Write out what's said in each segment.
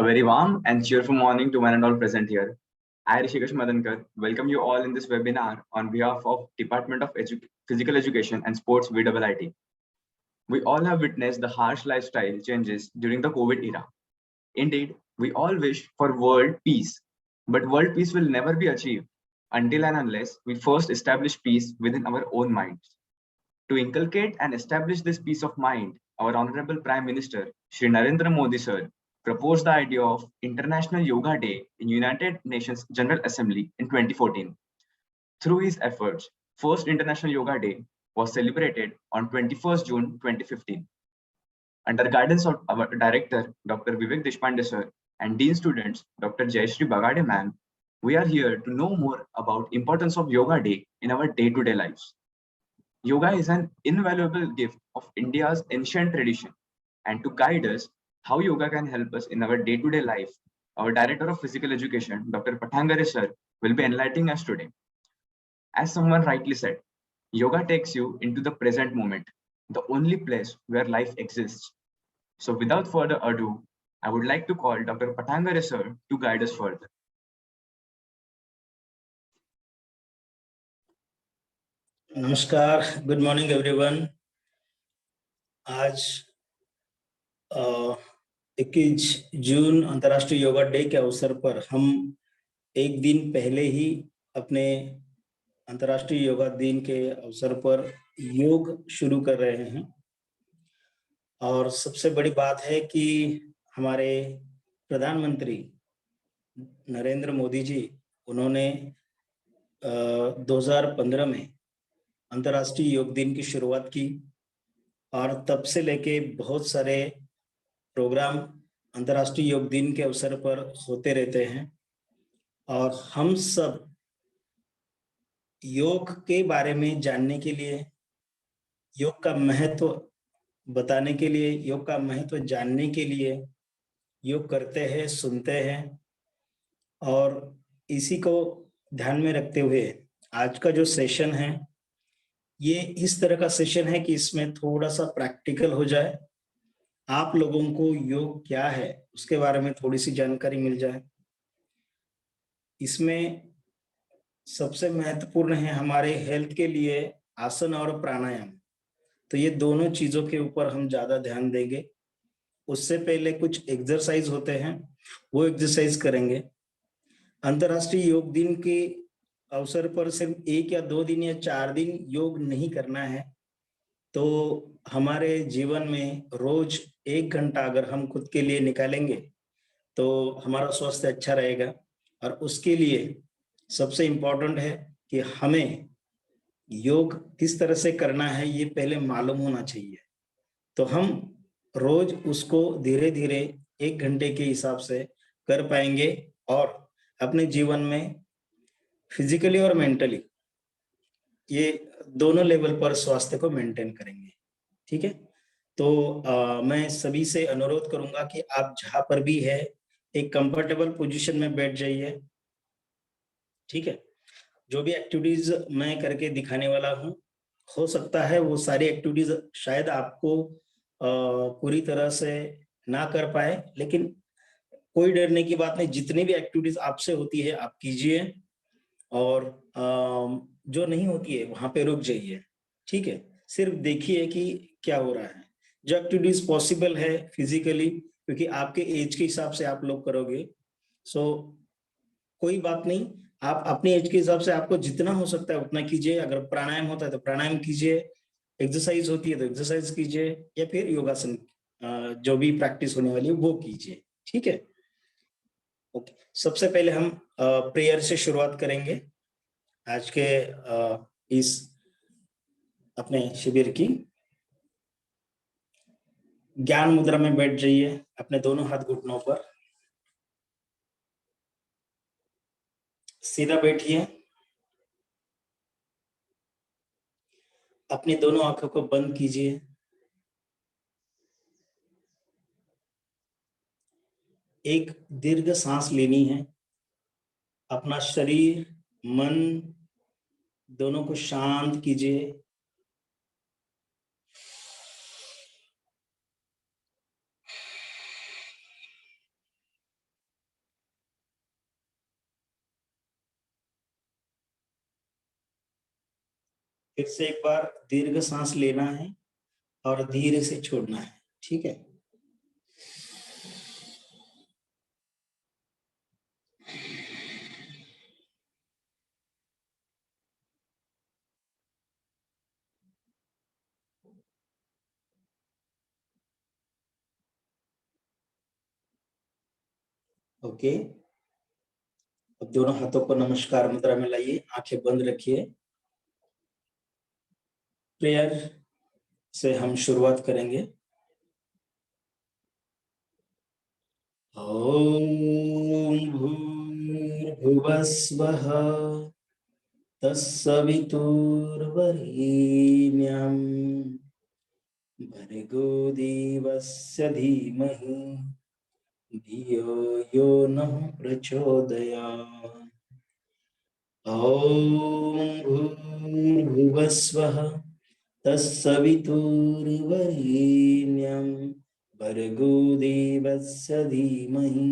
A very warm and cheerful morning to one and all present here. I, Rishikesh Madankar, welcome you all in this webinar on behalf of Department of Physical Education and Sports VIIT. We all have witnessed the harsh lifestyle changes during the COVID era. Indeed, we all wish for world peace, but world peace will never be achieved until and unless we first establish peace within our own minds. To inculcate and establish this peace of mind, our Honorable Prime Minister, Shri Narendra Modi sir, proposed the idea of International Yoga Day in United Nations General Assembly in 2014. Through his efforts, first International Yoga Day was celebrated on 21st June 2015. Under guidance of our director, Dr. Vivek Deshpande sir, and Dean students, Dr. Jayashree Bagade ma'am, we are here to know more about importance of Yoga Day in our day-to-day lives. Yoga is an invaluable gift of India's ancient tradition, and to guide us how yoga can help us in our day-to-day life, our Director of Physical Education, Dr. Pathangare sir, will be enlightening us today. As someone rightly said, yoga takes you into the present moment, the only place where life exists. So without further ado, I would like to call Dr. Pathangare sir to guide us further. नमस्कार, good morning everyone. आज 21 जून अंतर्राष्ट्रीय yoga day के अवसर पर हम एक दिन पहले ही अपने अंतर्राष्ट्रीय योगा दिन के अवसर पर योग शुरू कर रहे हैं। और सबसे बड़ी बात है कि हमारे प्रधानमंत्री नरेंद्र मोदी जी, उन्होंने 2015 में अंतर्राष्ट्रीय योग दिन की शुरुआत की और तब से लेके बहुत सारे प्रोग्राम अंतर्राष्ट्रीय योग दिन के अवसर पर होते रहते हैं। और हम सब योग के बारे में जानने के लिए, योग का महत्व बताने के लिए, योग का महत्व जानने के लिए योग करते हैं, सुनते हैं। और इसी को ध्यान में रखते हुए आज का जो सेशन है, ये इस तरह का सेशन है कि इसमें थोड़ा सा प्रैक्टिकल हो जाए, आप लोगों को योग क्या है उसके बारे में थोड़ी सी जानकारी मिल जाए। इसमें सबसे महत्वपूर्ण है हमारे हेल्थ के लिए आसन और प्राणायाम। तो ये दोनों चीजों के ऊपर हम ज्यादा ध्यान देंगे। उससे पहले कुछ एक्सरसाइज होते हैं, वो एक्सरसाइज करेंगे। अंतर्राष्ट्रीय योग दिन के अवसर पर सिर्फ 1 या 2 दिन या 4 दिन योग नहीं करना है। तो हमारे जीवन में रोज 1 घंटा अगर हम खुद के लिए निकालेंगे तो हमारा स्वास्थ्य अच्छा रहेगा। और उसके लिए सबसे इम्पोर्टेंट है कि हमें योग किस तरह से करना है ये पहले मालूम होना चाहिए। तो हम रोज उसको धीरे धीरे 1 घंटे के हिसाब से कर पाएंगे और अपने जीवन में फिजिकली और मेंटली ये दोनों लेवल पर स्वास्थ्य को मेंटेन करेंगे। ठीक है, तो मैं सभी से अनुरोध करूंगा कि आप जहां पर भी है एक कंफर्टेबल पोजीशन में बैठ जाइए। ठीक है, जो भी एक्टिविटीज मैं करके दिखाने वाला हूं, हो सकता है वो सारी एक्टिविटीज शायद आपको पूरी तरह से ना कर पाए, लेकिन कोई डरने की बात नहीं। जितनी भी एक्टिविटीज आपसे होती है आप कीजिए और जो नहीं होती है वहां पे रुक जाइए। ठीक है, सिर्फ देखिए कि क्या हो रहा है। जो एक्टिविटीज पॉसिबल है फिजिकली, क्योंकि आपके एज के हिसाब से आप लोग करोगे, सो कोई बात नहीं, आप अपने एज के हिसाब से आपको जितना हो सकता है उतना कीजिए। अगर प्राणायाम होता है तो प्राणायाम कीजिए, एक्सरसाइज होती है तो एक्सरसाइज कीजिए, या फिर योगासन जो भी प्रैक्टिस होने वाली है वो कीजिए। ठीक है, ओके। सबसे पहले हम प्रेयर से शुरुआत करेंगे आज के इस अपने शिविर की। ज्ञान मुद्रा में बैठ जाइए, अपने दोनों हाथ घुटनों पर सीधा बैठिए। अपनी दोनों आंखों को बंद कीजिए। एक दीर्घ सांस लेनी है। अपना शरीर, मन दोनों को शांत कीजिए। फिर से एक बार दीर्घ सांस लेना है और धीरे से छोड़ना है, ठीक है। ओके, अब दोनों हाथों को नमस्कार मुद्रा में लाइए, आंखें बंद रखिए। प्रेयर से हम शुरुआत करेंगे। ओम भूर्भुवस्वः तत्सवितुर्वरेण्यं भर्गो देवस्य धीमहि धियो यो नः प्रचोदयात्। ओम भूर्भुवस्वः तत्सवितुर्वरेण्यं भर्गो देवस्य धीमहि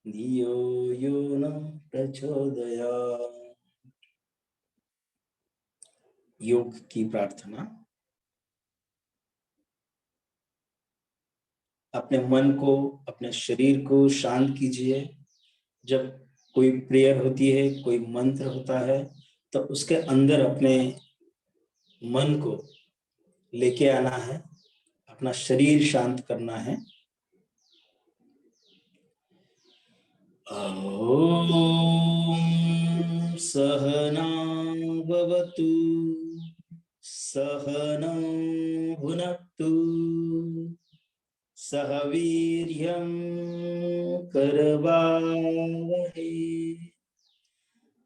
धियो यो नः प्रचोदयात्। योग की प्रार्थना। अपने मन को, अपने शरीर को शांत कीजिए। जब कोई प्रेयर होती है, कोई मंत्र होता है, तो उसके अंदर अपने मन को लेके आना है, अपना शरीर शांत करना है। ओम सहनां भवतु सहनौ भुनक्तु सह वीर्यं करवावहै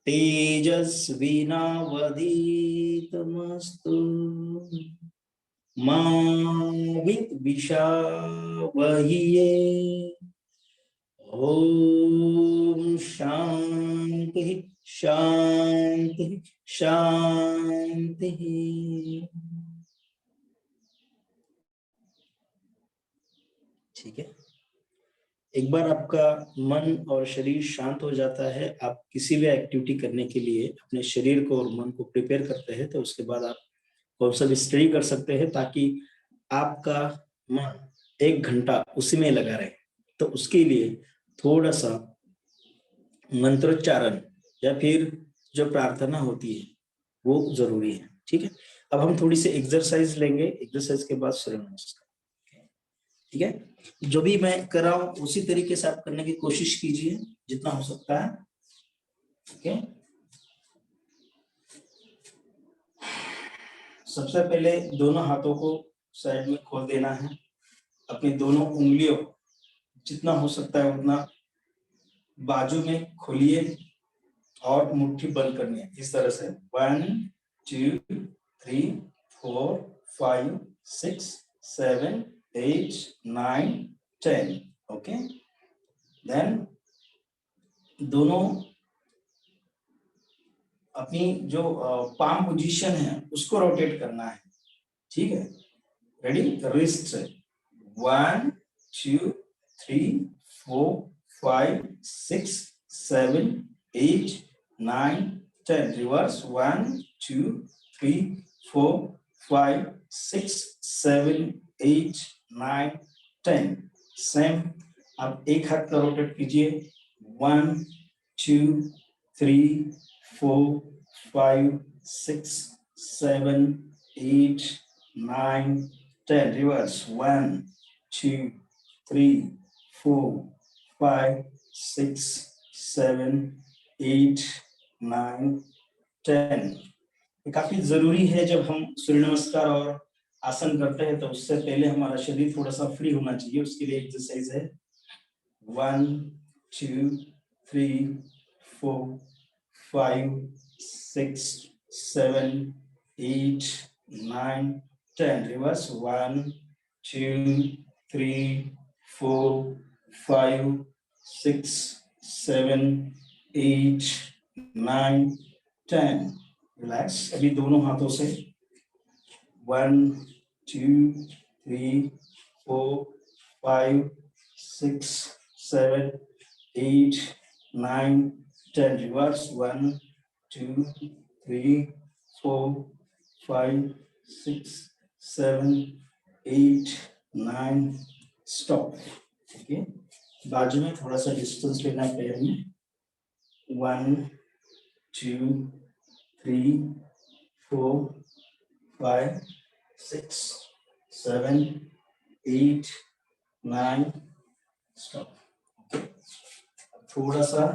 तेजस्विनावधीतमस्तु मा विद्विषावहै। ओम शांति शांति शांति। ठीक है, एक बार आपका मन और शरीर शांत हो जाता है, आप किसी भी एक्टिविटी करने के लिए अपने शरीर को और मन को प्रिपेयर करते हैं, तो उसके बाद आप कौन सा भी स्टडी कर सकते हैं, ताकि आपका मन 1 घंटा उसी में लगा रहे। तो उसके लिए थोड़ा सा मंत्रोच्चारण या फिर जो प्रार्थना होती है वो जरूरी है। ठीक है, अब हम थोड़ी सी एक्सरसाइज लेंगे, एक्सरसाइज के बाद सूर्य नमस्कार। ठीक है, जो भी मैं कर रहा हूं उसी तरीके से आप करने की कोशिश कीजिए जितना हो सकता है। ओके, सबसे पहले दोनों हाथों को साइड में खोल देना है। अपनी दोनों उंगलियों जितना हो सकता है उतना बाजू में खोलिए और मुट्ठी बंद करनी है इस तरह से। 1 2 3 4 5 6 7 8 9 10। ओके, देन दोनों अपनी जो पाम पोजीशन है उसको रोटेट करना है। ठीक है, रेडी, रिस्ट से 1 2 3 4 5 6 7 8 9 10। रिवर्स 1 2 3 4 5 6 7 8 9 10। सेम, आप एक हाथ का रोटेट कीजिए। 1 2 3 4 5 6 7 8 9 10। Reverse 1 2 3 4 5 6 7 8 9 10। ये काफी जरूरी है। जब हम सूर्य नमस्कार और आसन करते हैं तो उससे पहले हमारा शरीर थोड़ा सा फ्री होना चाहिए। उसके लिए एक्सरसाइज है 1 2 3 4 5 6 7 8 9 10। Reverse 1 2 3 4 5 6 7 8 9 10। रिलैक्स, अभी दोनों हाथों से 1 2 3 4 5 6 7 8 9 10। Reverse 1 2 3 4 5, 6, 7, 8, 9, stop. ओके, बाजू में थोड़ा सा डिस्टेंस लेना है पैर में। 1, 2, 3, 4, 5, 6, 7, 8, 9, स्टॉप। थोड़ा सा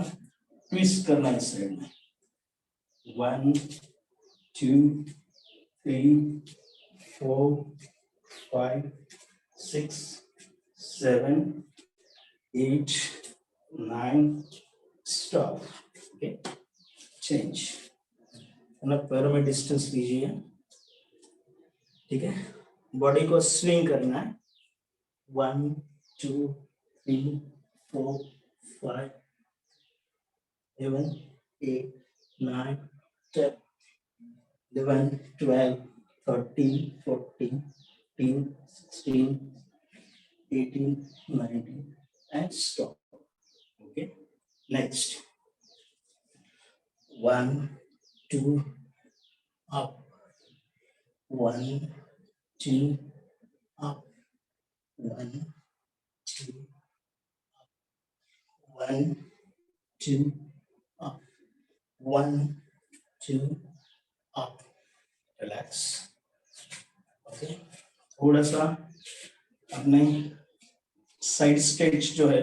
ट्विस्ट करना है इस साइड में। 1, 2, 3, 4, 5, 6, 7, 8, 9, स्टॉप। Okay, change. मतलब पैरों में डिस्टेंस लीजिए, ठीक है। बॉडी को स्विंग करना है। 1, 2, 3, 4, 5, 7, 8, 9, 10, 11, 12, 13, 14, 15, 16, 18, 19, and stop. Okay. Next. 1, 2, up. 1, 2, up. 1, 2, up. 1, 2, up. 1, 2, up. Relax. Okay. थोड़ा सा अपने साइड स्ट्रेच जो है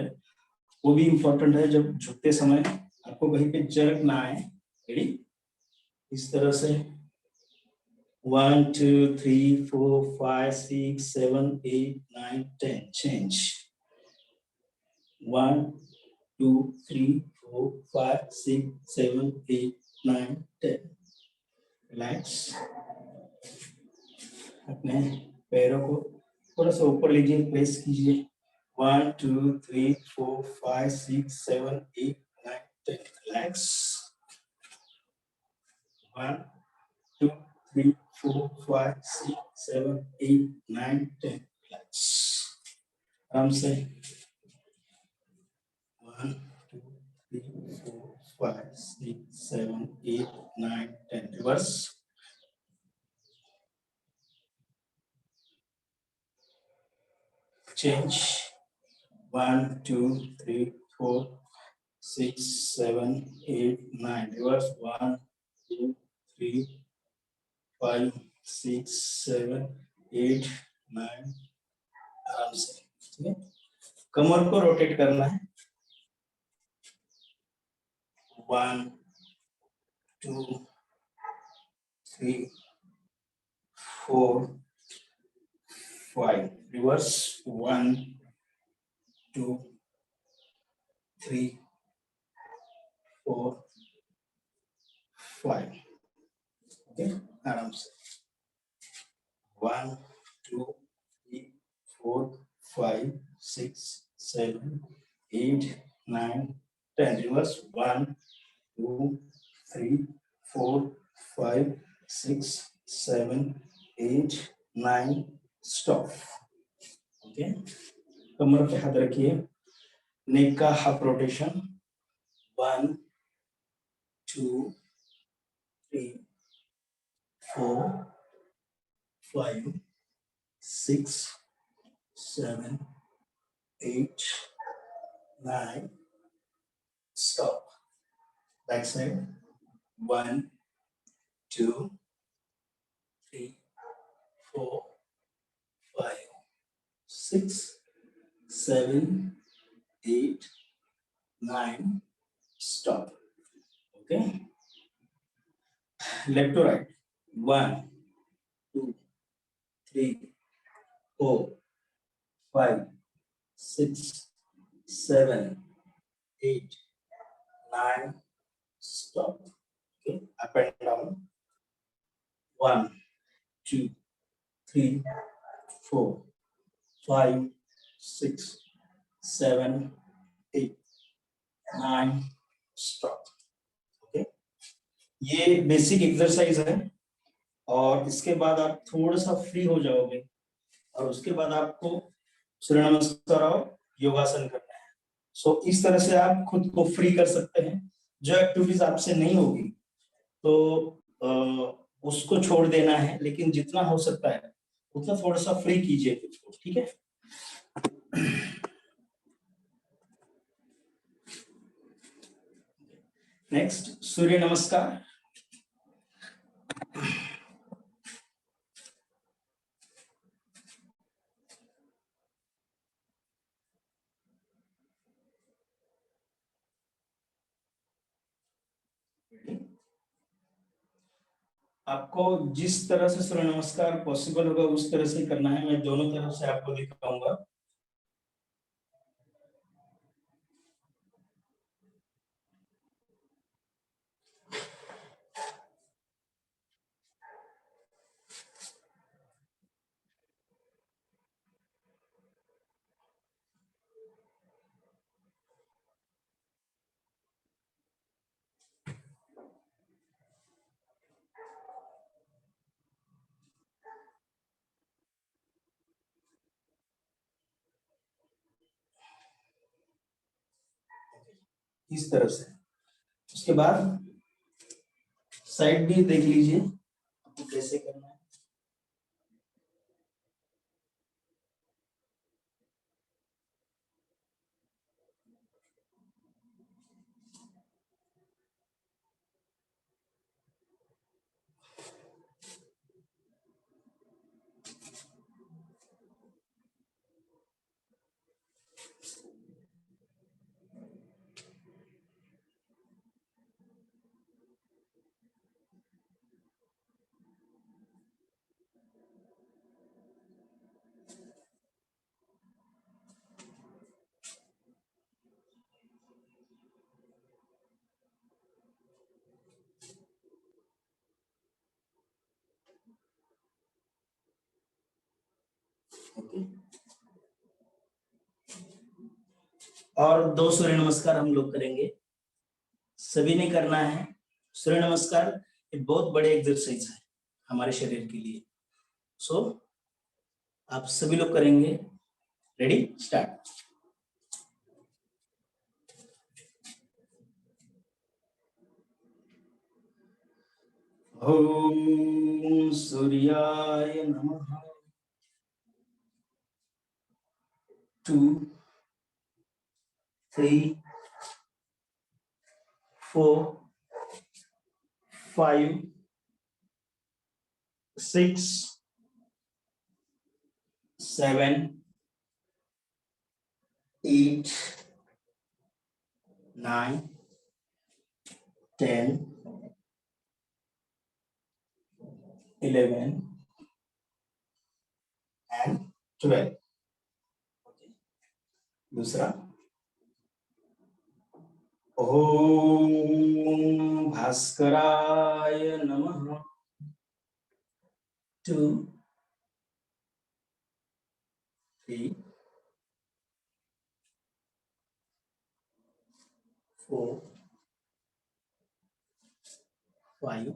वो भी इंपॉर्टेंट है। जब झुकते समय आपको कहीं पे जर्क ना आए। रेडी, इस तरह से 1, 2, 3, 4, 5, 6, 7, 8, 9, 10, चेंज। 1, 2, 3, 4, 5, 6, 7, 8, 9, 10, रिलैक्स। अपने पैरों को थोड़ा सा ऊपर लीजिए, प्रेस कीजिए। 1, 2, 3, 4, 5, 6, 7, 8, 9, 10, रिलैक्स। 1, 2, 3, 4, 5, 6, 7, 8, 9, 10, रिलैक्स। आराम से 1, 2, 3, 4, 5, 6, 7, 8, 9, 10, रिवर्स। Change. 1, 2, 3, 4, 6, 7, 8, 9. Reverse. 1, 2, 3, 5, 6, 7, 8, 9. आराम से, ठीक है। कमर को रोटेट करना है। 1, 2, 3, 4, 5. Reverse. 1, 2, 3, 4, 5. Okay, आराम से 1, 2, 3, 4, 5, 6, 7, 8, 9, 10. Reverse. 1, 2, 3, 4, 5, 6, 7, 8, 9. Stop. Okay. कमर पे हाथ रखिए। नेक का half rotation. 1, 2, 3, 4, 5, 6, 7, 8, 9. Stop. Back side. 1, 2, 3, 4, 5, 6, 7, 8, 9. Stop. Okay. Left to right. 1, 2, 3, 4, 5, 6, 7, 8, 9. Stop. Okay. Up and down. 1, 2, 3, 4, 5, 6, 7, 8, 9. Stop. Okay. ये बेसिक एक्सरसाइज है और इसके बाद आप थोड़ा सा फ्री हो जाओगे और उसके बाद आपको सूर्य नमस्कार और योगासन करना है। सो इस तरह से आप खुद को फ्री कर सकते हैं। जो एक्टिविटीज आपसे नहीं होगी तो उसको छोड़ देना है, लेकिन जितना हो सकता है उतना थोड़ा सा फ्री कीजिए खुद को, ठीक है। नेक्स्ट सूर्य नमस्कार। आपको जिस तरह से सूर्य नमस्कार पॉसिबल होगा उस तरह से करना है। मैं दोनों तरफ से आपको दिखाऊंगा। इस तरह से। उसके बाद साइड भी देख लीजिए आपको कैसे करना है। ओके। और 2 सूर्य नमस्कार हम लोग करेंगे। सभी ने करना है। सूर्य नमस्कार एक बहुत बड़े एक्सरसाइज है हमारे शरीर के लिए। सो आप सभी लोग करेंगे। Ready, start. ओम सूर्याय नमः। 2 3 4 5 6 7 8 9 10 11 and 12। दूसरा, ओम भास्कराय नमः। 2 3 4 5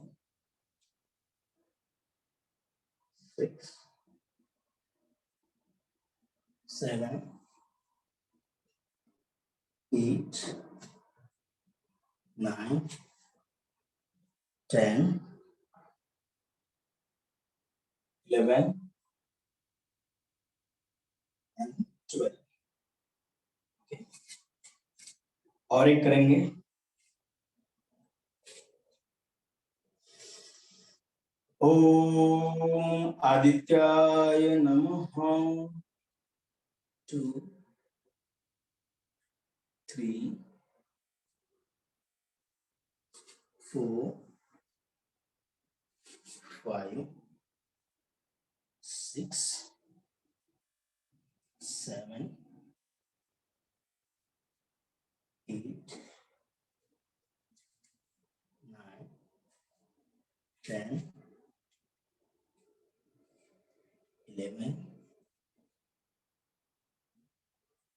6 7 8 9 10 11 and 12। और एक करेंगे। ओम आदित्याय नमः। 2 3 4 5 6 7 8 9 10 11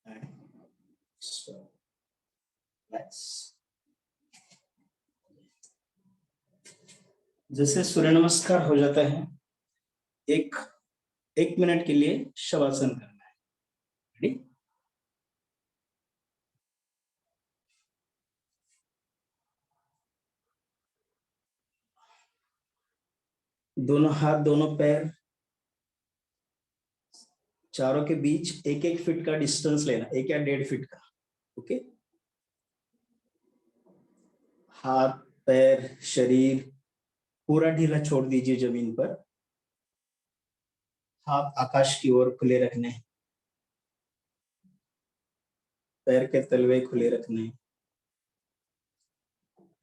and 12। जैसे सूर्य नमस्कार हो जाता है, एक 1 मिनट के लिए शवासन करना है। रेडी? दोनों हाथ दोनों पैर चारों के बीच 1-1 फीट का डिस्टेंस लेना, 1 या 1.5 फीट का। ओके, हाथ पैर शरीर पूरा ढीला छोड़ दीजिए जमीन पर, हाथ आकाश की ओर खुले रखने, पैर के तलवे खुले रखने।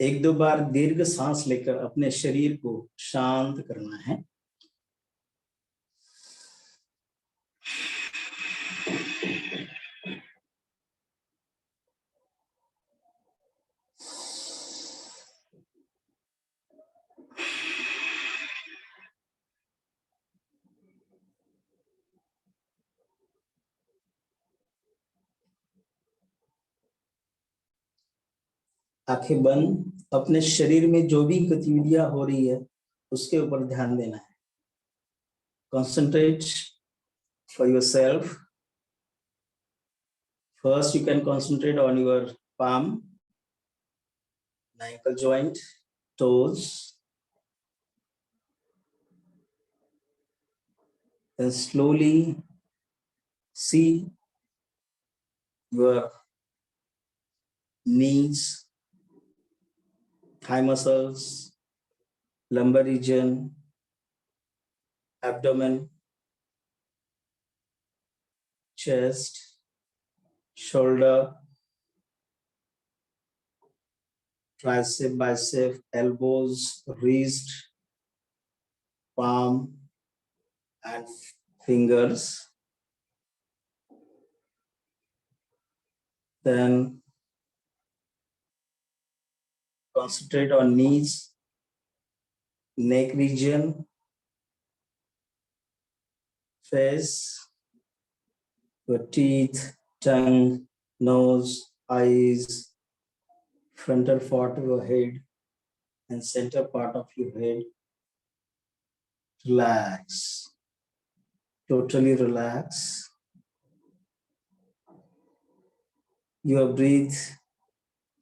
1-2 बार दीर्घ सांस लेकर अपने शरीर को शांत करना है। आंखें बंद, अपने शरीर में जो भी गतिविधियां हो रही है उसके ऊपर ध्यान देना है। Concentrate for yourself. First, you can concentrate on your palm, ankle joint, toes. Then slowly see your knees, thigh muscles, lumbar region, abdomen, chest, shoulder, tricep, bicep, elbows, wrist, palm, and fingers. Then concentrate on knees, neck region, face, your teeth, tongue, nose, eyes, frontal part of your head, and center part of your head. Relax. Totally relax. Your breathe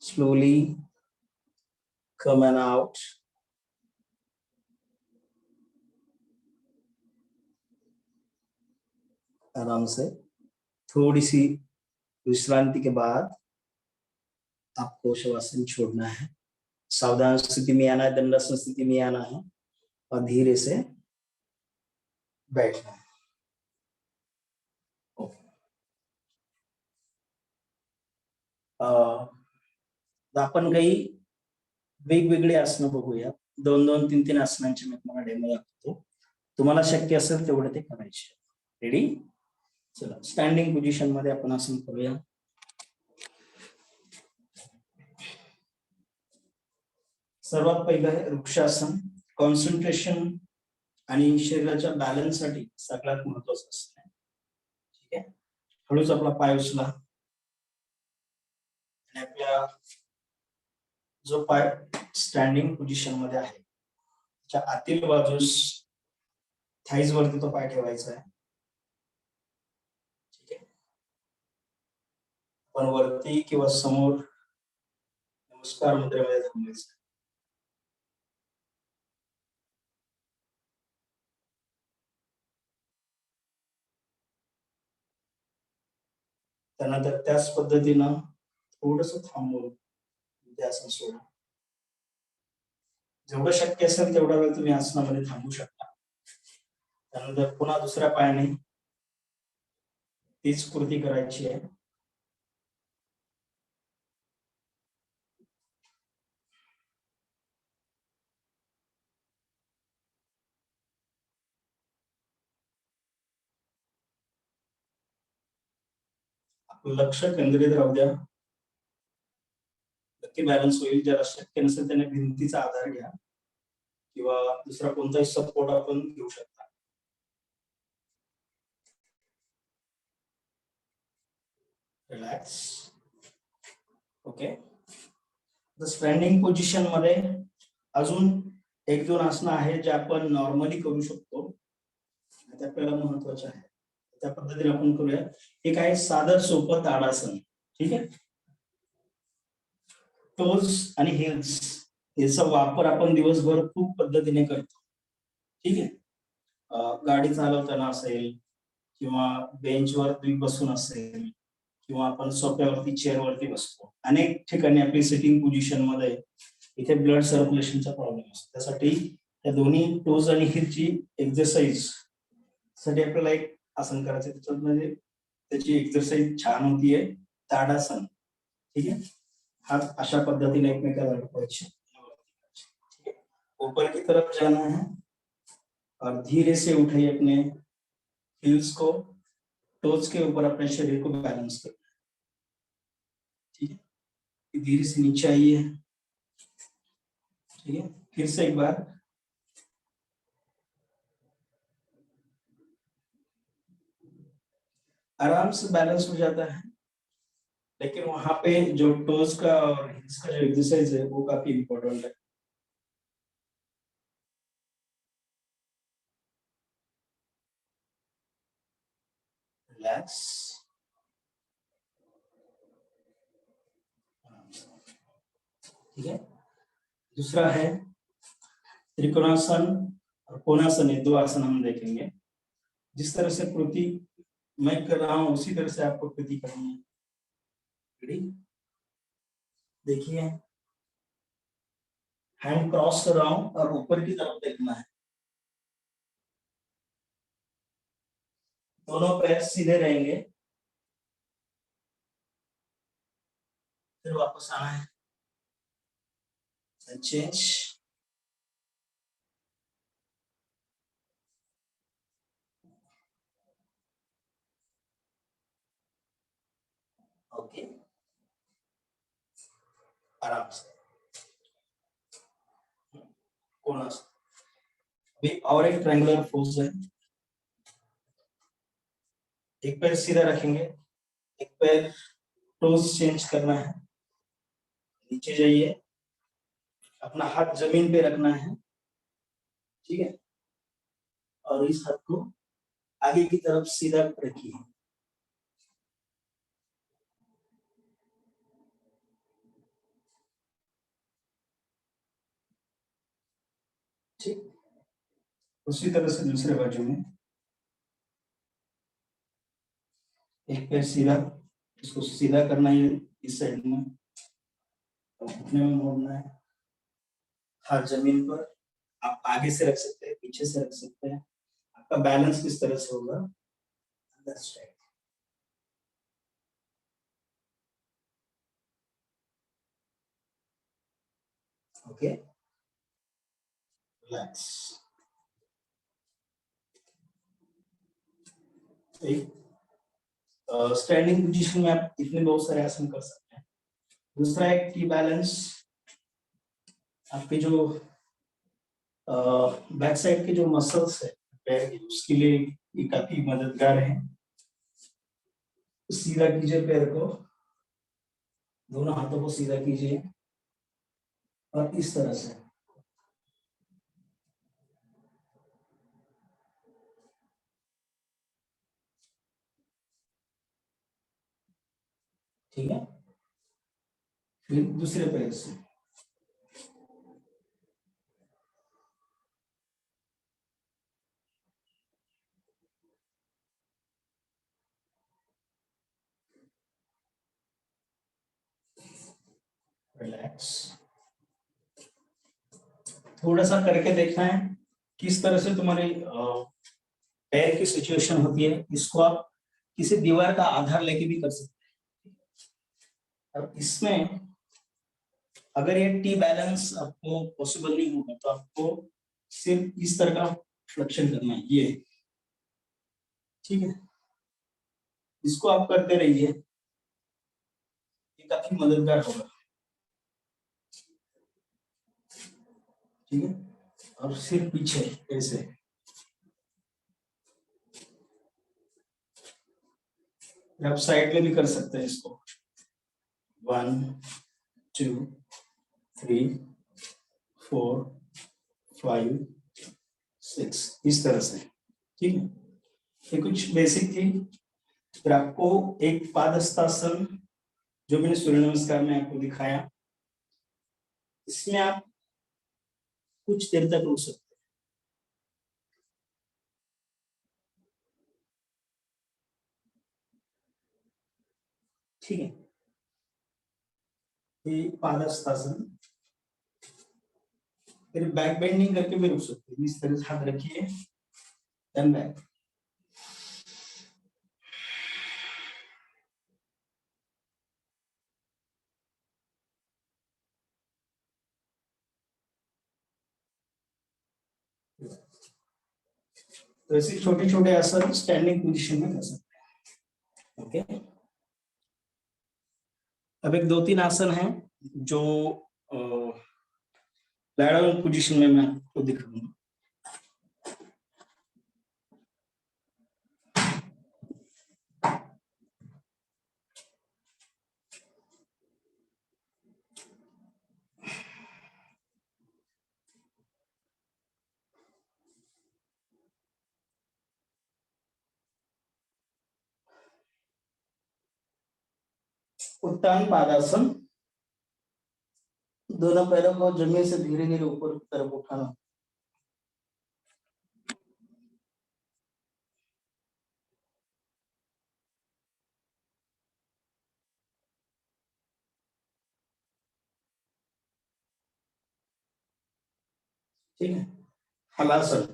slowly come and out. आराम से थोड़ी सी विश्रांति के बाद आपको शवासन छोड़ना है। सावधान स्थिति में आना है, दंडासन स्थिति में आना है और धीरे से बैठना है। आपण काही वेगवेगळे आसनं बघूया। 2-2, 3-3 आसनांचे मी तुम्हाला डेमो दाखवतो। तुम्हाला शक्य असेल तेवढे ते करायचे। रेडी? चला, स्टँडिंग पोझिशन मध्ये आपण आसन करूया। सर्वात पहिलं आहे वृक्षासन। कॉन्सन्ट्रेशन आणि शरीराच्या बॅलन्स साठी सगळ्यात महत्त्वाचं आसन आहे। ठीक आहे, हळूच आपला पाय उचला आणि आपल्या जो पाय स्टँडिंग पोझिशन मध्ये आहे त्याच्या आतील बाजूस थाईज वरती तो पाय ठेवायचा आहे। ठीक आहे, पण वरती किंवा समोर नमस्कार मुद्रेमध्ये थांबायचं। त्यानंतर त्याच पद्धतीनं थोडंसं थांबून ते आसन सोडा। जेवढं शक्य असेल तेवढा वेळ तुम्ही आसनामध्ये थांबू शकता। त्यानंतर पुन्हा दुसऱ्या पायाने तीच कृती करायची आहे। लक्ष केंद्रित राहू द्या, नक्की बॅलन्स होईल। ज्याला शक्य नसेल त्याने भिंतीचा आधार घ्या किंवा दुसरा कोणताही सपोर्ट आपण घेऊ शकता। रिलॅक्स। ओके, स्टँडिंग पोझिशन मध्ये अजून 1-2 आसनं आहेत जे आपण नॉर्मली करू शकतो, ते आपल्याला महत्त्वाचे आहे। त्या पद्धतीने आपण करूया। एक आहे साधं सोपं ताडासन। ठीक आहे, टोज आणि हिल्स याचा वापर आपण दिवसभर खूप पद्धतीने करतो। ठीक आहे. गाडी चालवताना असेल किंवा बेंचवरती बसून असेल किंवा आपण सोफ्यावरती चेअरवरती बसतो, अनेक ठिकाणी आपली सिटिंग पोझिशन मध्ये इथे ब्लड सर्क्युलेशनचा प्रॉब्लेम असतो. त्यासाठी त्या दोन्ही टोज आणि हिलची एक्सरसाइज साठी आपल्याला एक आसन करायचं, त्याच्यात म्हणजे त्याची एक्सरसाइज छान होतीये, ताडासन. ठीक है, हाथ अशा पद्धतीने एकमेकाला अडकवायचे, ऊपर की तरफ जाना है और धीरे से उठाइए अपने हील्स को, टोज के ऊपर अपने शरीर को बैलेंस करना है. ठीक है, धीरे से नीचे आइए. ठीक है, फिर से एक बार. आराम से बैलेंस हो जाता है, लेकिन वहां पे जो टोज का और हिल्स का जो एक्सरसाइज है वो काफी इम्पोर्टेंट है. रिलैक्स. ठीक है, दूसरा है त्रिकोणासन और कोणासन, ये दो आसन हम देखेंगे. जिस तरह से कृति मैं कर रहा हूं उसी तरह से आपको कृति करनी है. रेडी, देखिए, हैंड क्रॉस कर रहा हूं और ऊपर की तरफ देखना है. दोनों पैर सीधे रहेंगे, फिर वापस आना है. चेंज. ओके, आराम से. कोणासन. अभी और एक ट्रायंगुलर पोज है. एक पैर सीधा रखेंगे, एक पैर टोज चेंज करना है, नीचे जाइए, अपना हाथ जमीन पे रखना है. ठीक है, और इस हाथ को आगे की तरफ सीधा रखिए. ठीक, उसी तरह से दूसरे बाजू में एक पैर सीधा, इसको सीधा करना है इस साइड में, घुटने में मोड़ना है, हाथ जमीन पर. आप आगे से रख सकते हैं, पीछे से रख सकते हैं, आपका बैलेंस किस तरह से होगा. That's right. Okay, relax. Standing position में आप इतने बहुत सारे आसन कर सकते हैं. दूसरा एक टी बैलेंस. आपके जो बैक साइड के जो मसल्स है पैर के, उसके लिए ये काफी मददगार है. सीधा कीजिए पैर को, दोनों हाथों को सीधा कीजिए और इस तरह से. ठीक है, फिर दूसरे पैर से. रिलैक्स. थोड़ा सा करके देखना है किस तरह से तुम्हारी पैर की सिचुएशन होती है. इसको आप किसी दीवार का आधार लेके भी कर सकते हैं. और इसमें अगर ये टी बैलेंस आपको पॉसिबल नहीं होगा तो आपको सिर्फ इस तरह का फ्लेक्शन करना है, ये. ठीक है, इसको आप करते रहिए, ये काफी मददगार होगा. ठीक है, और सिर पीछे ऐसे. आप साइड में भी कर सकते हैं इसको. 1 2 3 4 5 6, इस तरह से. ठीक है, ये कुछ बेसिक थी. फिर आपको एक पादहस्तासन, जो मैंने सूर्य नमस्कार में आपको दिखाया, इसमें आप कुछ देर तक रुक सकते हैं. ठीक है, ये पादहस्तासन। फिर बैक बेंडिंग करके भी रुक सकते हैं, इस तरह से हाथ रखिए, देन बैक। तो ऐसे छोटे छोटे आसन स्टैंडिंग पोजीशन में कर सकते हैं। ओके, अब एक 2-3 आसन हैं जो लैटरल पोजीशन में मैं आपको दिखाऊंगा। उत्तान पादासन, दोनों पैरों को जमीन से धीरे धीरे ऊपर की तरफ उठाना। ठीक है, हलासन।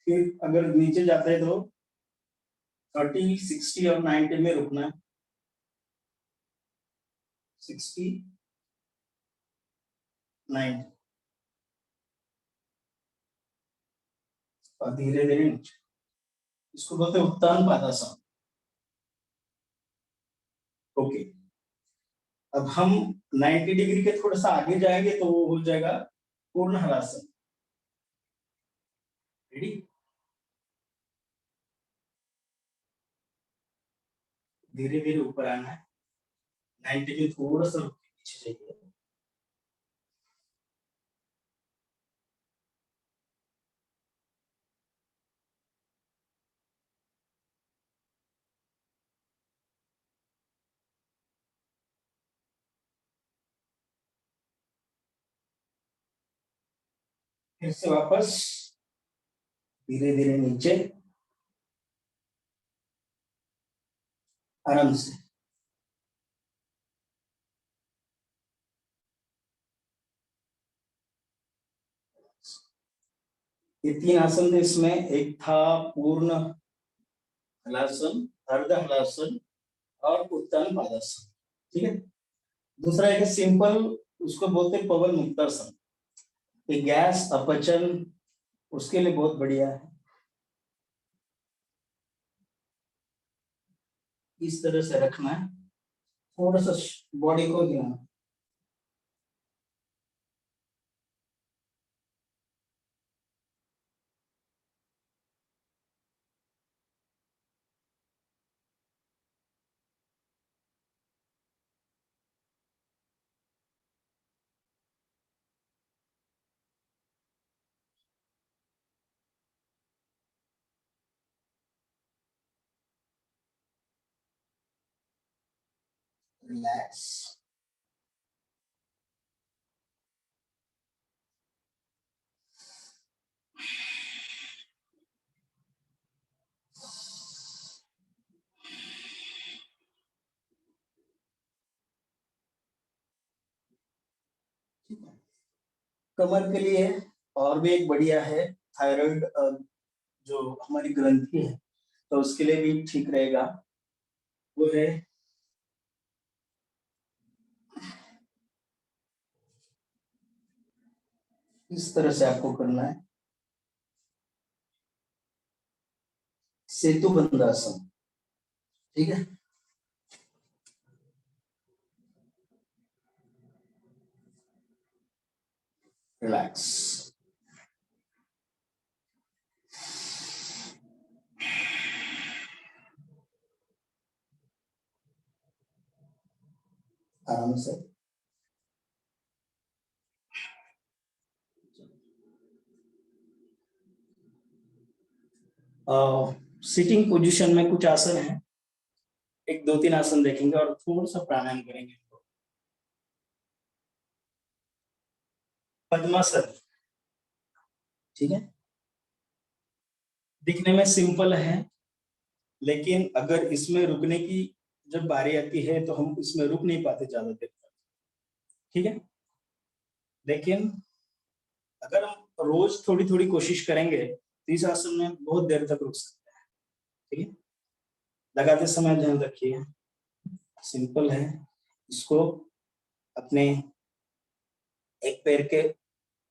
फिर अगर नीचे जाते हैं तो 30, 60 और 90 में रुकना है। 60, 90 और धीरे धीरे नीचे। इसको बोलते हैं उत्तान पादासन। ओके, अब हम 90 डिग्री के थोड़ा सा आगे जाएंगे तो वो हो जाएगा पूर्ण हलासन। रेडी, धीरे धीरे ऊपर आना है, 90 में थोड़ा सा पीछे जाइए। फिर से वापस धीरे धीरे नीचे, आराम से। ये 3 आसन थे, इसमें एक था पूर्ण हलासन, अर्ध हलासन और उत्तान पादासन। ठीक है, दूसरा एक सिंपल, उसको बोलते हैं पवन मुक्तासन। ये गैस अपचन उसके लिए बहुत बढ़िया है। इस तरह से रखना है, थोड़ा सा बॉडी को हिलाना। रिलैक्स। कमर के लिए और भी एक बढ़िया है, थायराइड जो हमारी ग्रंथि है तो उसके लिए भी ठीक रहेगा, वो है इस तरह से आपको करना है, सेतु बंधासन। ठीक है, रिलैक्स। आराम से। सिटिंग पोजीशन में कुछ आसन है, एक 2-3 आसन देखेंगे और थोड़ा सा प्राणायाम करेंगे। पद्मासन। ठीक है, दिखने में सिंपल है, लेकिन अगर इसमें रुकने की जब बारी आती है तो हम इसमें रुक नहीं पाते ज्यादा देर तक, ठीक है। लेकिन अगर हम रोज थोड़ी थोड़ी कोशिश करेंगे तो इस आसन में बहुत देर तक रुक सकते हैं, ठीक है। लगाते समय ध्यान रखिए, सिंपल है। इसको अपने एक पैर के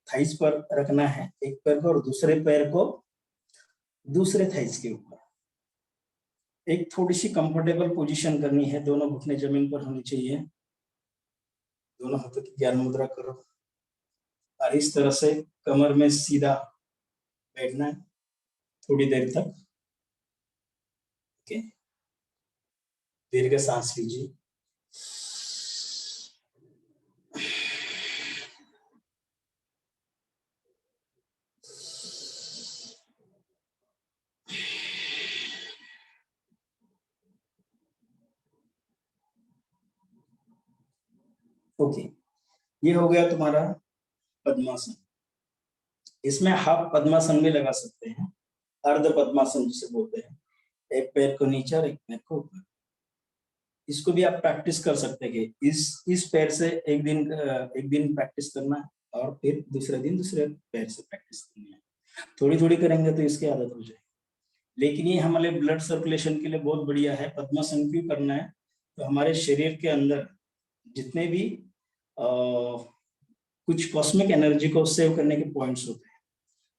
थाइस पर रखना है, एक पैर को, और दूसरे पैर को दूसरे थाइस के ऊपर। एक थोड़ी सी कंफर्टेबल पोजीशन करनी है, दोनों घुटने जमीन पर होने चाहिए, दोनों हाथों की ज्ञान मुद्रा करो और इस तरह से कमर में सीधा बैठना है थोड़ी देर तक, ओके। दीर्घ सांस लीजिए। ओके, ये हो गया तुम्हारा पद्मासन। इसमें हाफ पद्मासन भी लगा सकते हैं, अर्ध पद्मासन जिसे बोलते हैं, एक पैर को नीचे और एक पैर को ऊपर। इसको भी आप प्रैक्टिस कर सकते हैं। इस पैर से एक दिन प्रैक्टिस करना है और फिर दूसरे दिन दूसरे पैर से प्रैक्टिस करनी है। थोड़ी थोड़ी करेंगे तो इसकी आदत हो जाएगी। लेकिन ये हमारे ब्लड सर्कुलेशन के लिए बहुत बढ़िया है। पद्मासन क्यों करना है, तो हमारे शरीर के अंदर जितने भी कुछ कॉस्मिक एनर्जी को सेव करने के पॉइंट्स होते हैं,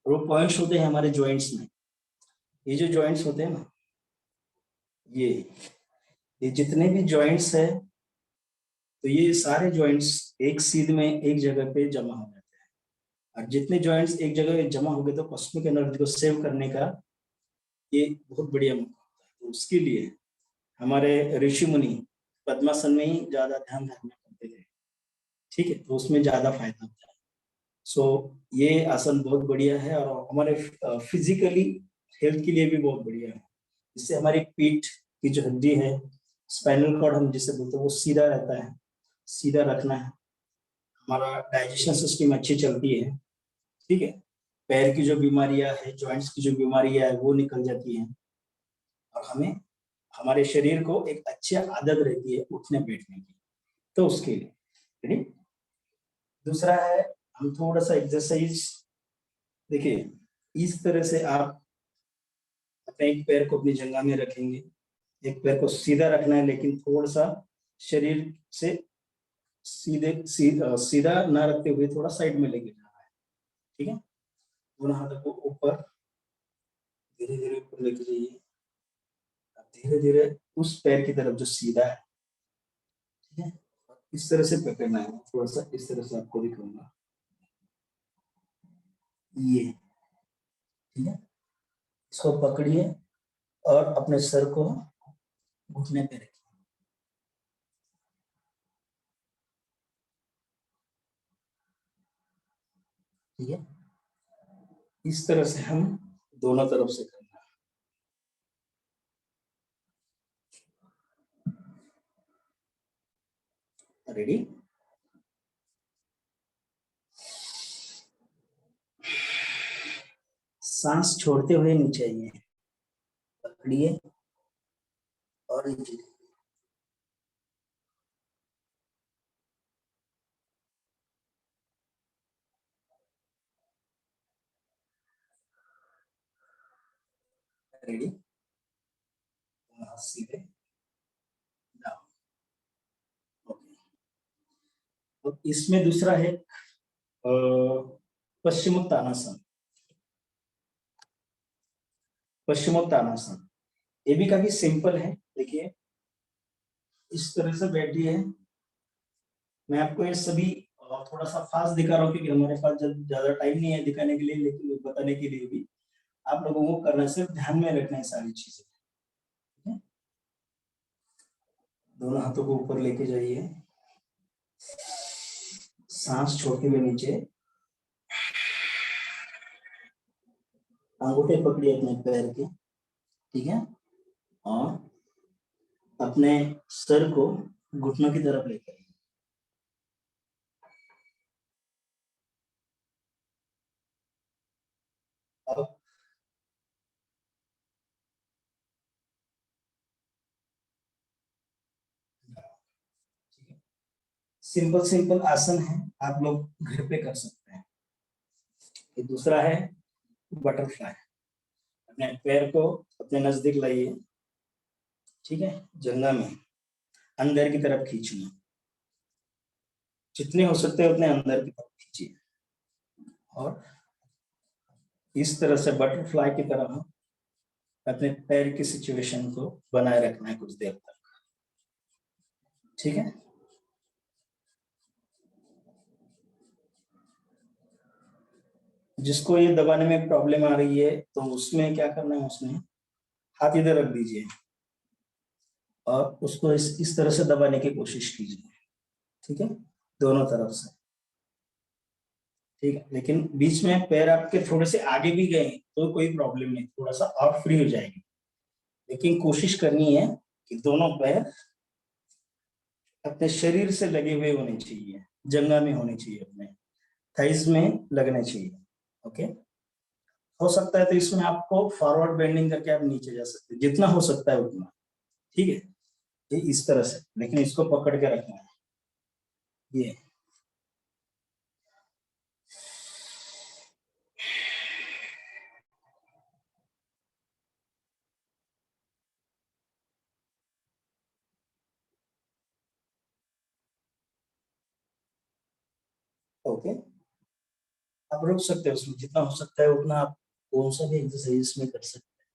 और वो पॉइंट्स होते हैं हमारे जॉइंट्स में। ये जो जॉइंट्स होते हैं ना, ये जितने भी जॉइंट्स है, तो ये सारे जॉइंट्स एक सीध में एक जगह पे जमा हो जाते हैं। और जितने जॉइंट्स एक जगह जमा हो गए तो कॉस्मिक एनर्जी को सेव करने का ये बहुत बढ़िया मौका होता है। तो उसके लिए हमारे ऋषि मुनि पद्मासन में ही ज्यादा ध्यान धारणा करते थे, ठीक है। तो उसमें ज्यादा फायदा होता है। सो ये आसन बहुत बढ़िया है और हमारे फिजिकली हेल्थ के लिए भी बहुत बढ़िया है। इससे हमारी पीठ की जो हड्डी है, स्पाइनल कॉर्ड हम जिसे बोलते हैं, वो सीधा रहता है, सीधा रखना है। हमारा डाइजेशन सिस्टम अच्छी चलती है, ठीक है। पैर की जो बीमारियां है, जॉइंट्स की जो बीमारियां है, वो निकल जाती हैं और हमें हमारे शरीर को एक अच्छी आदत रहती है उठने बैठने की। तो उसके लिए ready? दूसरा है, हम थोड़ा सा एक्सरसाइज, देखिए इस तरह से आप अपने एक पैर को अपनी जगह में रखेंगे, एक पैर को सीधा रखना है, लेकिन थोड़ा सा शरीर से सीधा ना रखते हुए थोड़ा साइड में लेके जाना है, ठीक है। दोनों हाथों को ऊपर, धीरे धीरे ऊपर लेके जाइए। धीरे धीरे उस पैर की तरफ जो सीधा है, ठीक है, इस तरह से पकड़ना है। थोड़ा सा इस तरह से आपको दिखाऊंगा, ये, ठीक है। इसको पकड़िए और अपने सर को घुटने पे रखिए, ठीक है। इस तरह से हम दोनों तरफ से करना है। रेडी? सांस छोड़ते हुए नीचे आइए, पकड़िए और नीचे। रेडी? सीधे डाउन, ओके। तो इसमें दूसरा है पश्चिमोत्तानासन। पश्चिमोत्तानासन ये भी काफी सिंपल है। देखिए इस तरह से बैठिए। मैं आपको ये सभी थोड़ा सा फास्ट दिखा रहा हूँ क्योंकि हमारे पास जब ज्यादा टाइम नहीं है दिखाने के लिए, लेकिन बताने के लिए भी आप लोगों को करना, सिर्फ ध्यान में रखना है सारी चीजें, ठीक है। दोनों हाथों को ऊपर लेके जाइए, सांस छोड़ते हुए नीचे, अंगूठे पकड़िए अपने पैर के, ठीक है, और अपने सर को घुटनों की तरफ लेकर आइए। अब सिंपल सिंपल आसन है, आप लोग घर पे कर सकते हैं। ये दूसरा है बटरफ्लाई। अपने पैर को अपने नजदीक लाइए, ठीक है, जंगा में अंदर की तरफ खींचना, जितने हो सकते हैं उतने अंदर की तरफ खींचिए, और इस तरह से बटरफ्लाई की तरह अपने पैर की सिचुएशन को बनाए रखना है कुछ देर तक, ठीक है। जिसको ये दबाने में प्रॉब्लम आ रही है तो उसमें क्या करना है, उसमें हाथ इधर रख दीजिए और उसको इस तरह से दबाने की कोशिश कीजिए, ठीक है, दोनों तरफ से, ठीक है। लेकिन बीच में पैर आपके थोड़े से आगे भी गए तो कोई प्रॉब्लम नहीं, थोड़ा सा और फ्री हो जाएगी, लेकिन कोशिश करनी है कि दोनों पैर अपने शरीर से लगे हुए होने चाहिए, जंगा में होने चाहिए, अपने थाइज में लगने चाहिए, ओके। हो सकता है तो इसमें आपको फॉरवर्ड बेंडिंग करके आप नीचे जा सकते हैं, जितना हो सकता है उतना, ठीक है। ये इस तरह से, लेकिन इसको पकड़ के रखना है, ये ओके। आप रुक सकते हो उसमें, जितना हो सकता है उतना आप कौन सा भी एक्सरसाइज इसमें कर सकते हैं।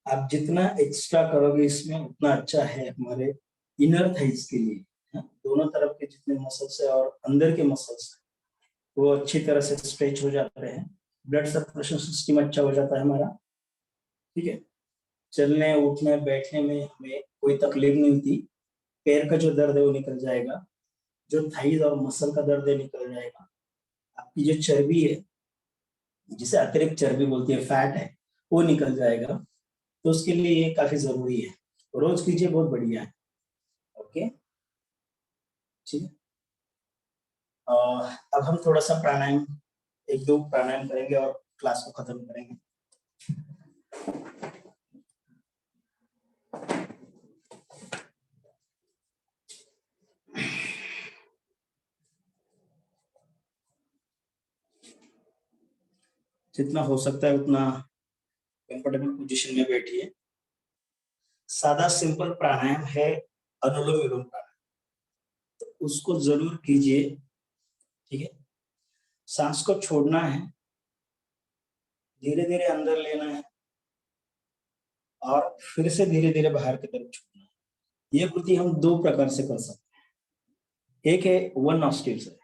आप जितना एक्स्ट्रा करोगे इसमें उतना अच्छा है हमारे इनर थाइज के लिए, हाँ? दोनों तरफ के जितने मसल्स है और अंदर के मसल्स वो अच्छी तरह से स्ट्रेच हो जाते हैं, ब्लड सर्कुलेशन सिस्टम अच्छा हो जाता है हमारा, ठीक है। चलने उठने बैठने में हमें कोई तकलीफ नहीं होती, पैर का जो दर्द है वो निकल जाएगा, जो थाइज और मसल का दर्द है निकल जाएगा, आपकी जो चर्बी है जिसे अतिरिक्त चर्बी बोलती है, फैट है, वो निकल जाएगा। तो उसके लिए ये काफी जरूरी है, रोज कीजिए, बहुत बढ़िया है, ओके, ठीक है। अब हम थोड़ा सा प्राणायाम, एक दो प्राणायाम करेंगे और क्लास को खत्म करेंगे। जितना हो सकता है उतना कंफर्टेबल पोजीशन में बैठिए। सादा सिंपल प्राणायाम है अनुलोम विलोम प्राणायाम, तो उसको जरूर कीजिए, ठीक है। सांस को छोड़ना है, धीरे धीरे अंदर लेना है और फिर से धीरे धीरे बाहर की तरफ छोड़ना है। यह कृति हम दो प्रकार से कर सकते हैं, एक है वन नॉस्ट्रिल से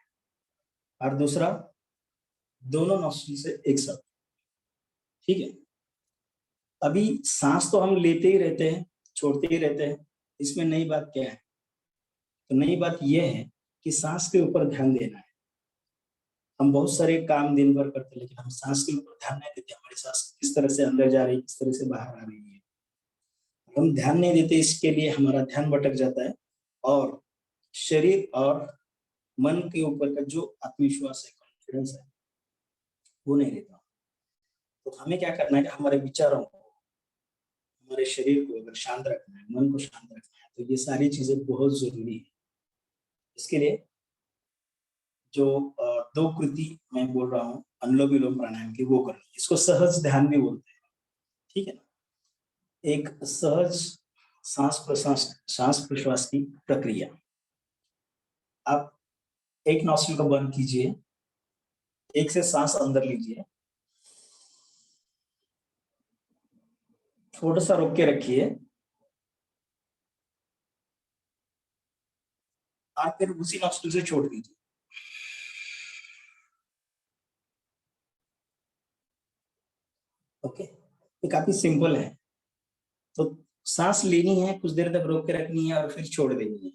और दूसरा दोनों नॉस्ट्रिल से एक साथ, ठीक है। अभी सांस तो हम लेते ही रहते हैं, छोड़ते ही रहते हैं, इसमें नई बात क्या है, तो नई बात यह है कि सांस के ऊपर ध्यान देना है। हम बहुत सारे काम दिन भर करते हैं लेकिन हम सांस के ऊपर ध्यान नहीं देते, हमारी सांस किस तरह से अंदर जा रही है, किस तरह से बाहर आ रही है, हम ध्यान नहीं देते, इसके लिए हमारा ध्यान भटक जाता है और शरीर और मन के ऊपर का जो आत्मविश्वास है, कॉन्फिडेंस है, वो नहीं रहता। तो हमें क्या करना है कि हमारे विचारों को, हमारे शरीर को अगर शांत रखना है, मन को शांत रखना है, तो ये सारी चीजें बहुत जरूरी है। इसके लिए जो दो कृति मैं बोल रहा हूँ अनुलोम विलोम प्राणायाम की, वो करना, इसको सहज ध्यान भी बोलते हैं, ठीक है ना। एक सहज सांस प्रश्वास की प्रक्रिया। आप एक नॉस्ट्रिल को बंद कीजिए, एक से सांस अंदर लीजिए, थोड़ा सा रोक के रखिए और फिर उसी नॉस्ट्रिल से छोड़ दीजिए, ओके। ये काफी सिंपल है। तो सांस लेनी है, कुछ देर तक रोक के रखनी है और फिर छोड़ देनी है।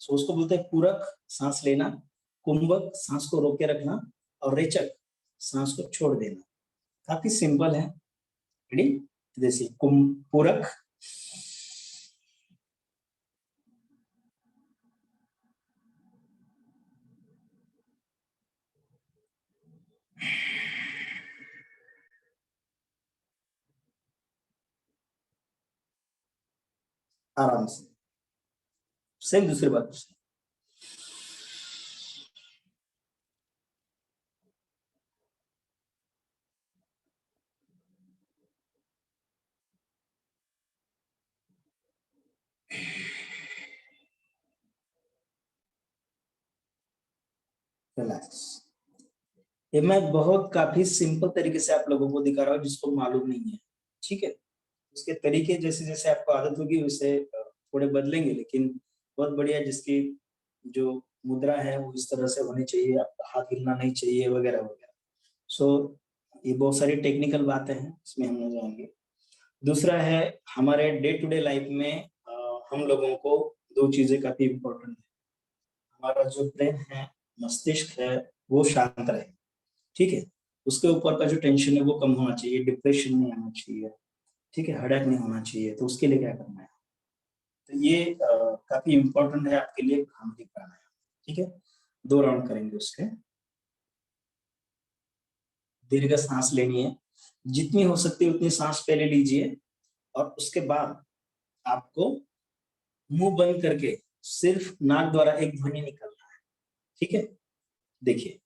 सो उसको बोलते हैं पूरक सांस लेना, कुंभक सांस को रोक के रखना और रेचक सांस को छोड़ देना। काफी सिंपल है, रेडी। जैसे पूरक, आराम से, सेम दूसरी बात से। रिलैक्स। ये मैं बहुत काफी सिंपल तरीके से आप लोगों को दिखा रहा हूँ जिसको मालूम नहीं है, ठीक है। उसके तरीके जैसे जैसे आपको आदत होगी वैसे थोड़े बदलेंगे, लेकिन बहुत बढ़िया। जिसकी जो मुद्रा है वो इस तरह से होनी चाहिए, आपका हाथ हिलना नहीं चाहिए वगैरह वगैरह। सो ये बहुत सारी टेक्निकल बातें हैं, इसमें हम नहीं जाएंगे। दूसरा है, हमारे डे टू डे लाइफ में हम लोगों को दो चीजें काफी इम्पोर्टेंट है। हमारा जो ब्रेन है, मस्तिष्क है, वो शांत रहे, ठीक है। उसके ऊपर का जो टेंशन है वो कम होना चाहिए, डिप्रेशन नहीं आना चाहिए, ठीक है, हेडेक नहीं होना चाहिए। तो उसके लिए क्या करना है, तो ये काफी इम्पोर्टेंट है आपके लिए भ्रामरी प्राणायाम, ठीक है। 2 राउंड करेंगे उसके। दीर्घ सांस लेनी है, जितनी हो सकती है उतनी सांस पहले लीजिए, और उसके बाद आपको मुंह बंद करके सिर्फ नाक द्वारा एक ध्वनि निकालना है, ठीक है। देखिए,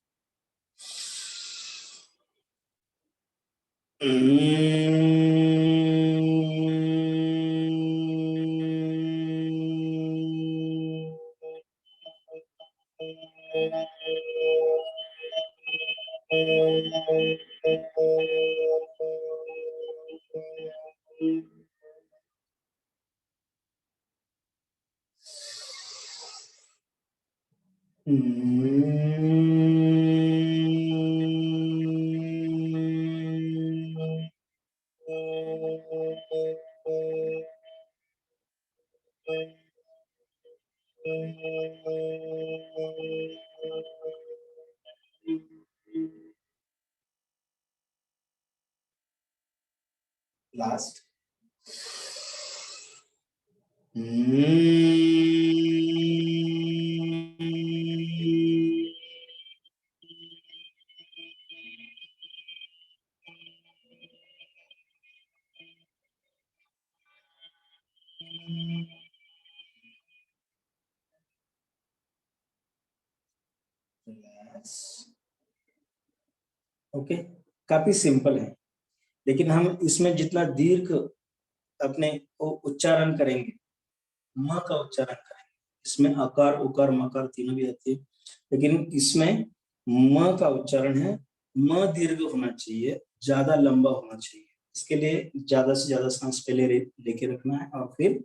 लास्ट। ओके, काफी सिंपल है, लेकिन हम इसमें जितना दीर्घ अपने उच्चारण करेंगे, म का उच्चारण करेंगे, इसमें आकार उकार मकार तीनों भी आती है, लेकिन इसमें म का उच्चारण है, म दीर्घ होना चाहिए, ज्यादा लंबा होना चाहिए। इसके लिए ज्यादा से ज्यादा सांस पहले लेके रखना है और फिर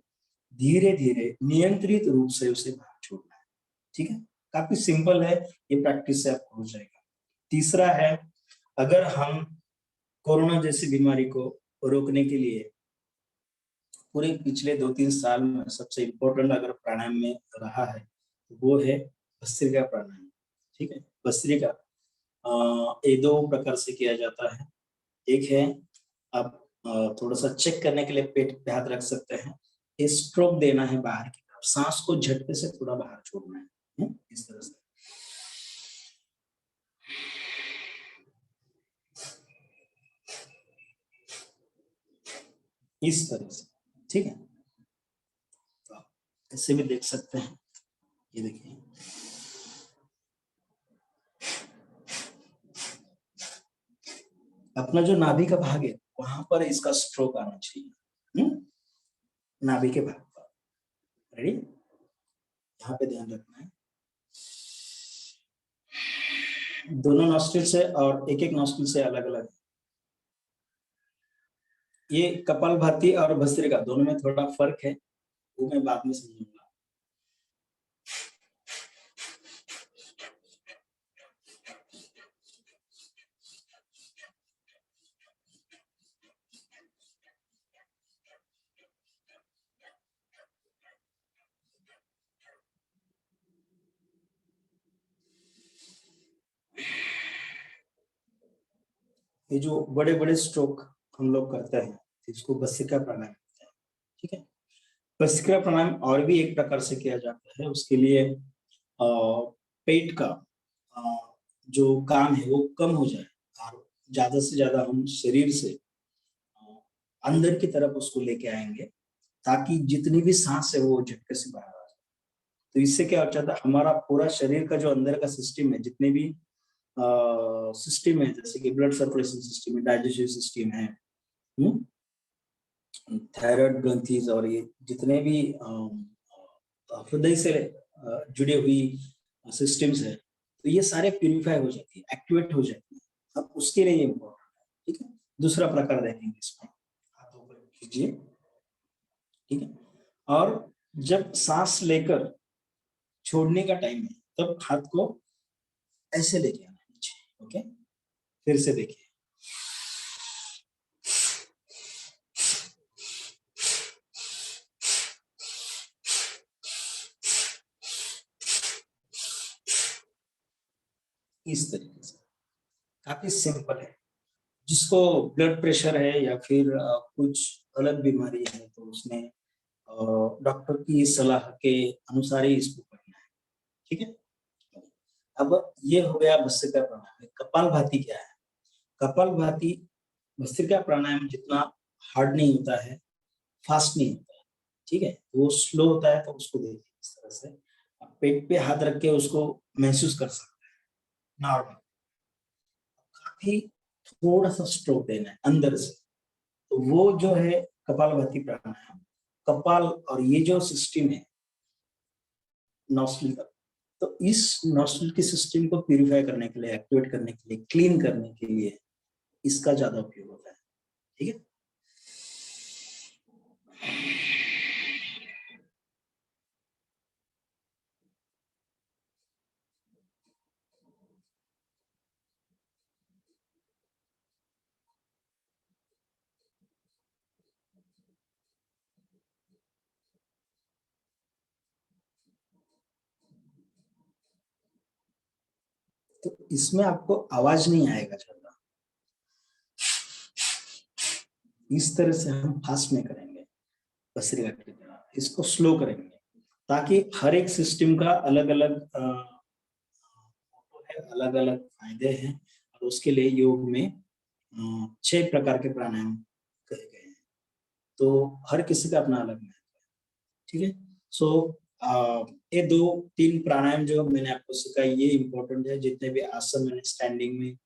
धीरे धीरे नियंत्रित रूप से उसे बाहर छोड़ना है, ठीक है। काफी सिंपल है, ये प्रैक्टिस से आपको हो जाएगा। तीसरा है, अगर हम कोरोना जैसी बीमारी को रोकने के लिए पूरे पिछले 2-3 साल में सबसे इम्पोर्टेंट अगर प्राणायाम में रहा है तो वो है भस्त्रिका प्राणायाम, ठीक है। भस्त्रिका ये 2 प्रकार से किया जाता है। एक है, आप थोड़ा सा चेक करने के लिए पेट पे हाथ रख सकते हैं, स्ट्रोक देना है बाहर की तरफ, सांस को झटके से थोड़ा बाहर छोड़ना है, इस तरह से। इस तरह से, ठीक है। तो आप ऐसे भी देख सकते हैं, ये देखिए। अपना जो नाभि का भाग है वहां पर इसका स्ट्रोक आना चाहिए, नाभि के भाग पर। रेडी, यहाँ पे ध्यान रखना है। दोनों नॉस्ट्रिल से और एक एक नॉस्ट्रिल से अलग अलग। ये कपालभाति और भस्त्रिका दोनों में थोड़ा फर्क है, वो मैं बाद में समझूंगा। ये जो बड़े बड़े स्ट्रोक हम लोग करते हैं इसको भस्त्रिका प्राणायाम कहते हैं, ठीक है। भस्त्रिका प्राणायाम और भी एक प्रकार से किया जाता है, उसके लिए पेट का जो काम है वो कम हो जाए और ज्यादा से ज्यादा हम शरीर से अंदर की तरफ उसको लेके आएंगे, ताकि जितनी भी सांस है वो झटके से बाहर आ जाए। तो इससे क्या हो जाता है, हमारा पूरा शरीर का जो अंदर का सिस्टम है, जितने भी सिस्टम है, जैसे कि ब्लड सर्कुलेशन सिस्टम है, डाइजेस्टिव सिस्टम है, थायराइड ग्रंथि और ये जितने भी हृदय से जुड़ी हुई सिस्टम्स है, तो ये सारे प्यूरिफाई हो जाती है, एक्टिवेट हो जाती है। अब उसके लिए इम्पोर्टेंट है, ठीक है। दूसरा प्रकार देखेंगे इसमें, हाथ ऊपर कीजिए, ठीक है। और जब सांस लेकर छोड़ने का टाइम है, तब हाथ को ऐसे लेके आना नीचे, ओके। फिर से देखिए, इस तरीके से, काफी सिंपल है। जिसको ब्लड प्रेशर है या फिर कुछ अलग बीमारी है, तो उसने डॉक्टर की सलाह के अनुसार ही इसको करना है, ठीक है। अब ये हो गया भस्त्रिका प्राणायाम। कपालभाति क्या है? कपालभाति भस्त्रिका प्राणायाम जितना हार्ड नहीं होता है, फास्ट नहीं होता है, ठीक है। वो स्लो होता है, तो उसको देखिए इस तरह से, आप पेट पे हाथ रख के उसको महसूस कर सकते हैं नॉर्मल। काफी थोड़ा सा स्ट्रोक देना है अंदर से, तो वो जो है कपालभाति प्राणायाम। कपाल और ये जो सिस्टम है नॉस्ट्रिल का, तो इस नॉस्ट्रिल के सिस्टम को प्यूरिफाई करने के लिए, एक्टिवेट करने के लिए, क्लीन करने के लिए इसका ज्यादा उपयोग होता है, ठीक है। तो इसमें आपको आवाज नहीं आएगा ज्यादा, इस तरह से हम फास्ट में करेंगे भस्त्रिका की तरह, इसको स्लो करेंगे, ताकि हर एक सिस्टम का अलग अलग अलग अलग फायदे हैं। और उसके लिए योग में 6 प्रकार के प्राणायाम कहे गए हैं, तो हर किसी का अपना अलग महत्व है, ठीक है। सो ये 2-3 प्राणायाम जो मैंने आपको सिखाई, ये इम्पोर्टेंट है। जितने भी आसन मैंने स्टैंडिंग में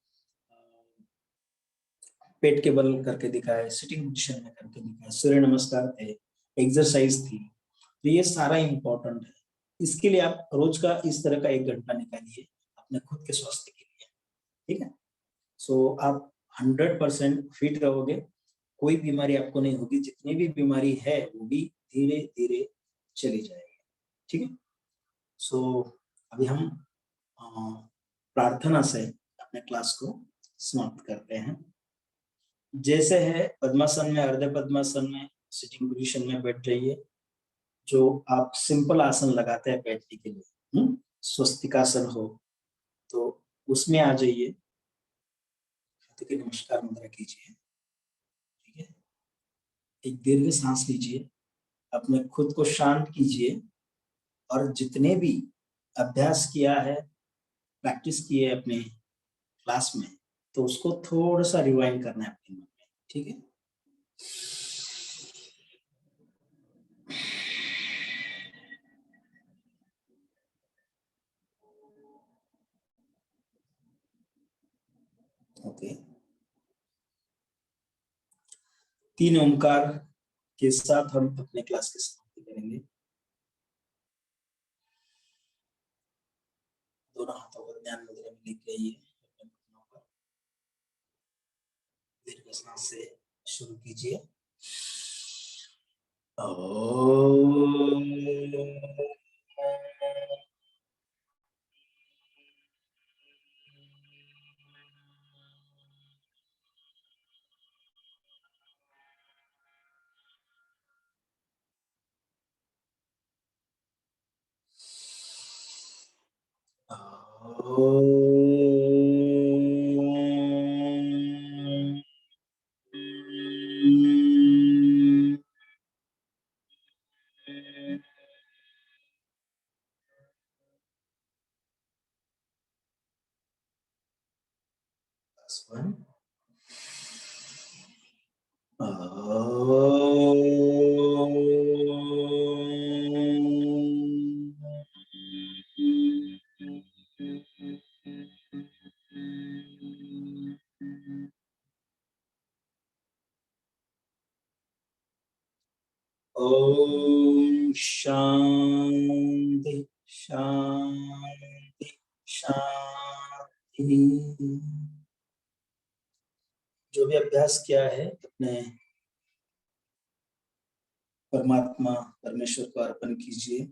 पेट के बल करके दिखाए, सिटिंग पोजीशन में करके दिखाए, सूर्य नमस्कार थे, एक्सरसाइज थी, तो ये सारा इम्पोर्टेंट है। इसके लिए आप रोज का इस तरह का 1 घंटा निकालिए अपने खुद के स्वास्थ्य के लिए, ठीक है। सो आप 100% फिट रहोगे, कोई बीमारी आपको नहीं होगी, जितनी भी बीमारी है वो भी धीरे धीरे चली जाएगी, ठीक है। सो अभी हम प्रार्थना से अपने क्लास को समाप्त करते हैं। जैसे है पद्मासन में, अर्ध पद्मासन में, सिटिंग पोजीशन में बैठ जाइए, जो आप सिंपल आसन लगाते हैं बैठने के लिए, स्वस्तिकासन हो तो उसमें आ जाइए, हाथ की नमस्कार मुद्रा कीजिए, ठीक है। एक दीर्घ सांस लीजिए, अपने खुद को शांत कीजिए, और जितने भी अभ्यास किया है, प्रैक्टिस की है अपने क्लास में, तो उसको थोड़ा सा रिवाइंड करना है अपने मन में, ठीक है। ओके, 3 ओंकार के साथ हम अपने क्लास की समाप्ति करेंगे। दोनों हाथों को ध्यान मुद्रा में लेके आइए, अपने घुटनों पर दीर्घ सांस से शुरू कीजिए। Last one. जो भी अभ्यास किया है अपने परमात्मा परमेश्वर को अर्पण कीजिए।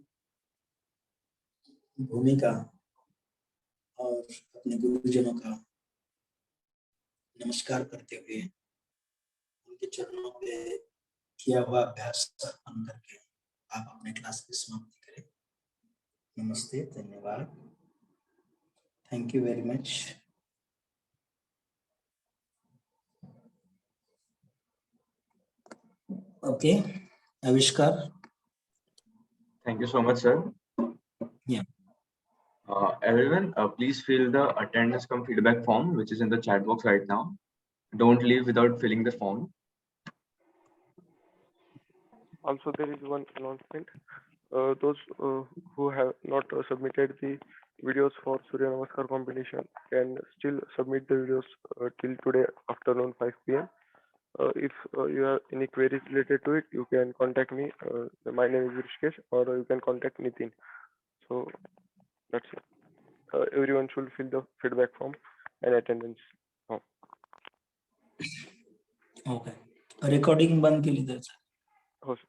भूमिका और अपने गुरुजनों का नमस्कार करते हुए उनके चरणों पे किया हुआ अभ्यास अर्पण करके आप अपने क्लास की समाप्ति करें। नमस्ते, धन्यवाद, thank you very much. Okay, आविष्कार। Thank you so much, sir. Yeah. Everyone, please fill the attendance cum feedback form, which is in the chat box right now. Don't leave without filling the form. Also, there is one announcement. Those who have not submitted the videos for Surya Namaskar competition can still submit the videos till today afternoon 5 p.m. If you have any queries related to it, you can contact me. My name is Rishikesh, or you can contact Nitin. So that's it. Everyone should fill the feedback form and attendance form. Okay, recording बंद केली जायचं. हो sir.